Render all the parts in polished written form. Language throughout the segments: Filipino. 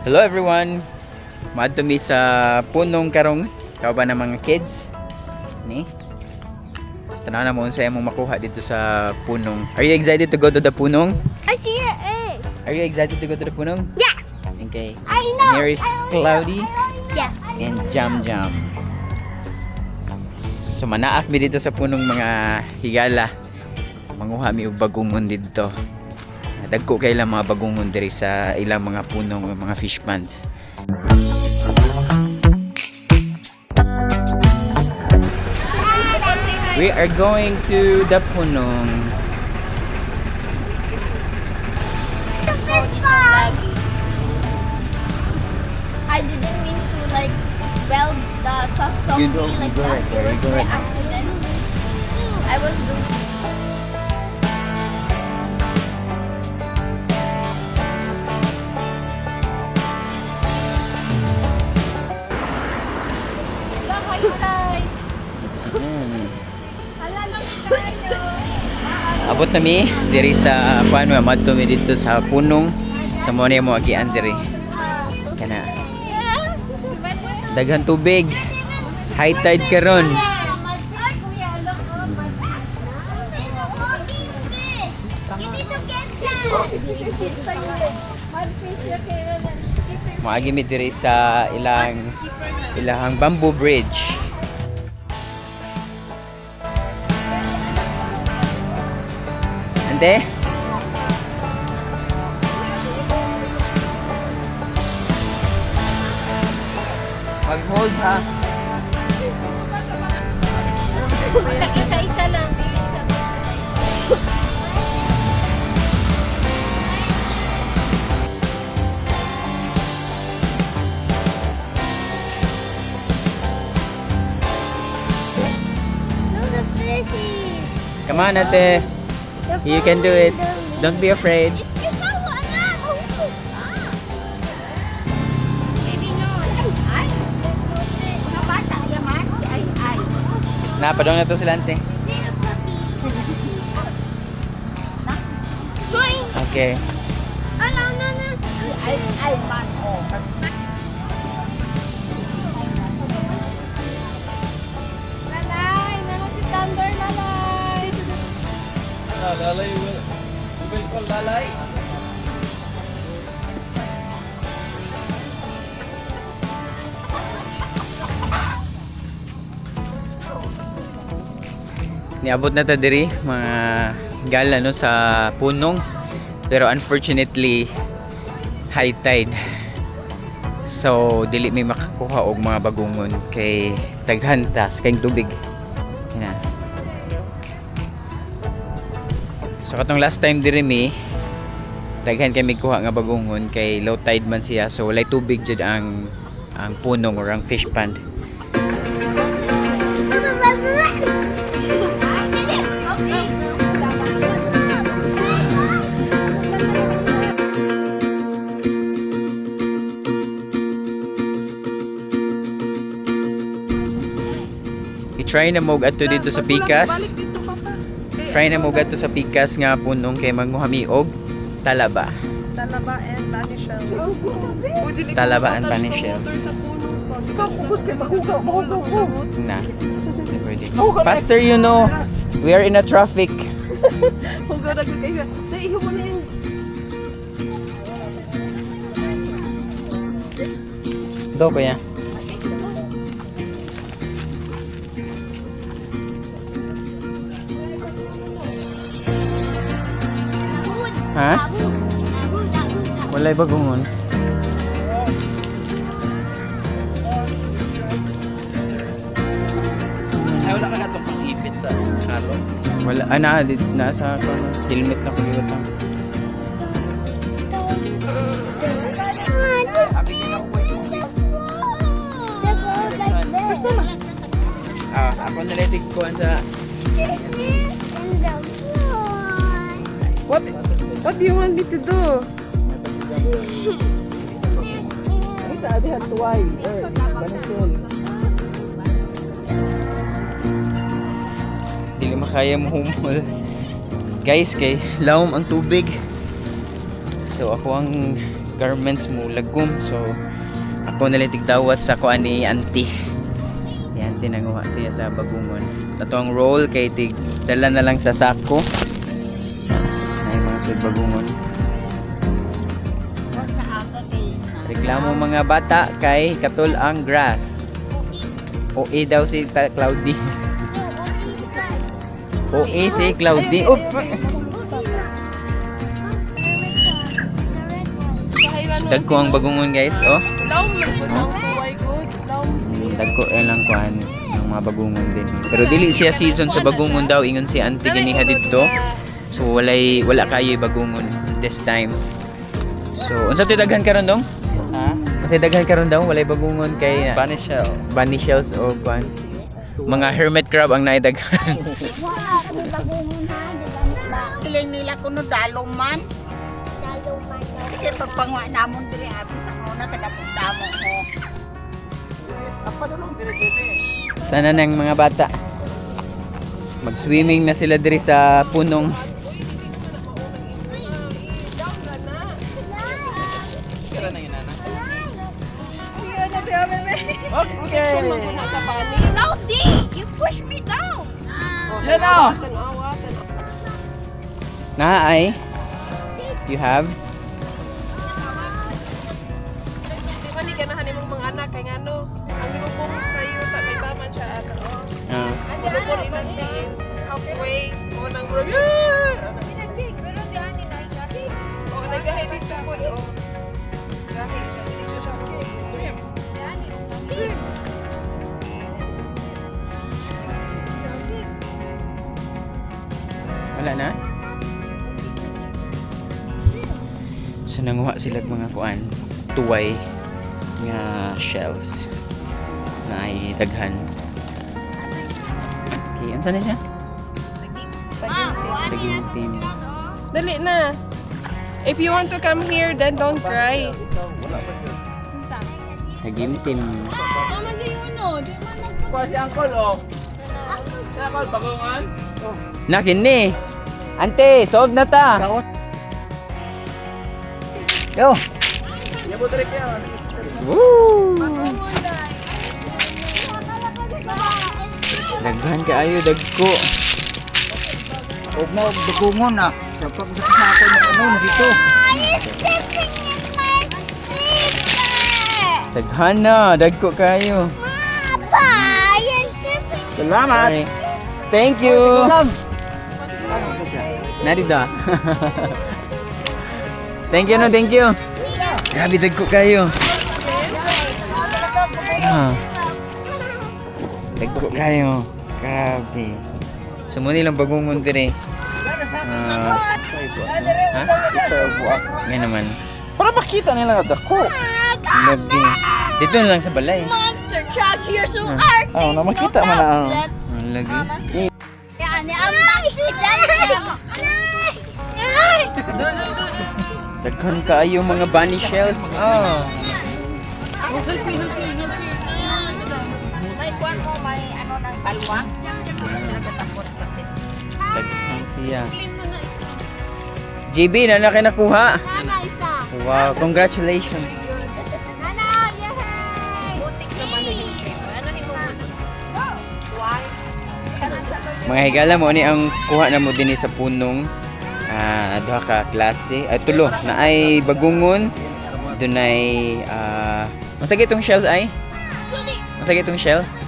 Hello everyone! Maadto mi sa punong karong kauban ng mga kids. Ni. Tanaw na mo unsa imong makuha dito sa punong. Are you excited to go to the punong? I see an egg. Are you excited to go to the punong? Yeah. Okay. I know. Here is Cloudy Yeah. and Jam Jam. So manaak mi dito sa punong mga higala. Manguha mi og bagungon dito. Dagko kay ilang mga bagungon diri sa ilang mga punong mga fish pond. We are going to the punong. I didn't mean to like weld the sauce You don't- like you go that. right there, It you was go by right there. accident. I was doing. Abot na mi diri sa paano madto mi dito sa punong sa mo ni mo agian diri. Kana. Daghan tubig. High tide karon. Moagi mi diri sa ilahang bamboo bridge. Ante? Mag-hold ha. Isa-isa lang. Come on, ate. You can do it. Don't be afraid. Napadong na to sila, ante. Okay. Nanay, meron si Thunder, nanay. Lalay, will call lalay. Niabot na ta diri mga gala no sa punong, pero unfortunately high tide, so dili may makakuha og mga bagungon kay taghantas kay tubig. Ina. So katong last time diri mi daghan kami kuha nga bagungon kay low tide man siya, so walay tubig jud ang punong or ang fish pond. I-try na mo adto dito sa Pikas. Try na mo adto sa Pikas nga punong kay manguhami og talaba. Talaba and bunny shells. Talaba and bunny shells. Na. Pwede. Faster, you know. We are in a traffic. Do kuya. Ha? Walay bagungon. Ay, wala ka na itong pang-ipit sa kalon. Wala, nasa helmet na kuya lang. Abi din ako po yung Ako nalitig ko sa What do you want me to do? dili makaya mo humol. Guys, kay lawom ang tubig. So ako ang garments mo lagom. So ako nalang tigdawat sa kuan ni auntie. Si auntie nanguha siya sa bagungon. Tatong roll kay tig dala na lang sa sako. Ay mga sud bagungon. Reklamo mga bata kay katul ang grass. OA daw si Cloudy. OA si Cloudy. Oop. Dagko ang bagungon guys, oh. Laom man po ang tuway good. Laom siya. Dagko lang kuan ng mga bagungon din. Pero dili siya season sa bagungon daw ingon si auntie ganiha didto. So wala kayo bagungon this time. So unsa to daghan karon dong? Ha? Kasi daghan karon daw walay bagungon kay Bunny shells. bunny shells o kuan. Mga hermit crab ang naidaghan. Kiling nila kuno dalong man. Kasi pagpangwa namon diri abi sa una kadapong damo ko. Sana nang mga bata. Mag-swimming na sila diri sa punong. Kira na inana. Okay. Muna sa bani. Cloudy, you push me down. Tanawa. Naay. You have Di ka na mong mga anak kay ngano. Ang lubong sa iyo ta kay taman siya ano. Ang lubong ilang din halfway o nang bro. Pero diyan ni Naika. O nagahe dito po o. Gahe siya dito siya. Swim. Swim. wala na. So nanguha sila mga kuan, tuway nga shells na ay daghan. Okay, unsa na siya? Tagim team. Dali na. If you want to come here, then don't cry. Tagim team. Kuha si Uncle, oh. Si Uncle, bagungan. Nakin ni. Ante, solve na ta. Yo. Yabo trip yan. Woo! Daghan kaayo dagko. Og mo dugungon na. Sa pagsasato ng ano dito. Daghan na, dagko kaayo. Salamat. Thank you. Narida. Thank you no, thank you. Grabe dagko kayo. Dagko kayo. Grabe. Sumuni lang bagungon dire. Ha? Nga naman. Para makita nila nga dako. Lagi. Dito na lang sa balay. Monster truck, you're so arty. Oh, na makita man na. Ang lagi. Yan, ang maxi dyan. Daghan kaayo mga bunny shells. Oh. May kwan mo may ano ng kalwa. Sila katapot pati. Daghan siya. JB, na na kayo nakuha? Nana, isa. Wow, congratulations. Nana, yay! Butik naman Mga higala mo ni ang kuha na mo din sa punong duha ka klase ay tulo na ay bagungon dunay masagi itong shells ay masagi itong shells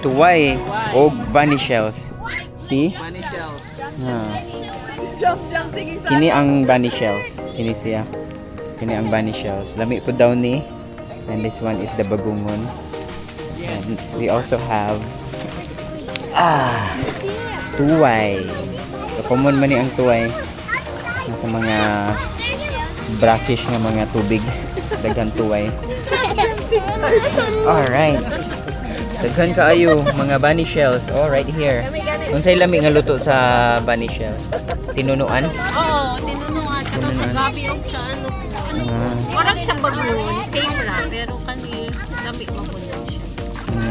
tuway o bunny shells see Bunny shells. Jump, sige sa. kini ang bunny shells kini siya kini ang bunny shells lami po daw ni and this one is the bagungon and we also have tuway. So, common man ni ang tuway sa mga brackish nga mga tubig. Daghan tuway. Alright. Daghan kaayo mga bunny shells. Oh, right here. Unsay lami nga luto sa bunny shells? Tinunuan? Oo, tinunuan. Pero sa gabi o sa ano po. Parang sa bagoon, same lang. Pero kani, lamig mo po lang siya.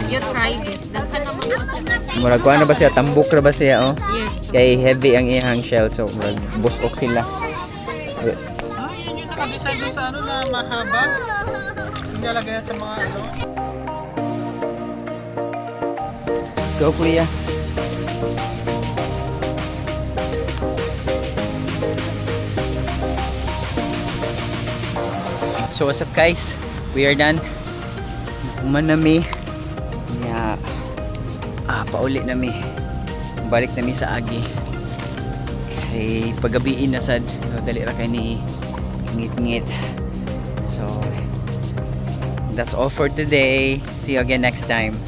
You try this. Daghan naman kasi. Murag ko ano ba siya? Tambok ra ba siya? Oh? Yes. Kay heavy ang ihang shell. So, murag busok sila. design doon sa ano na mahaba. Nilalagay yan sa mga ano. Go, kuya. So what's up guys? We are done. Nakuman nami. Nga pauli nami. Balik nami sa agi. Kay pagabiin na sad. So, dali ra kay ni ngit-ngit. So that's all for today. See you again next time.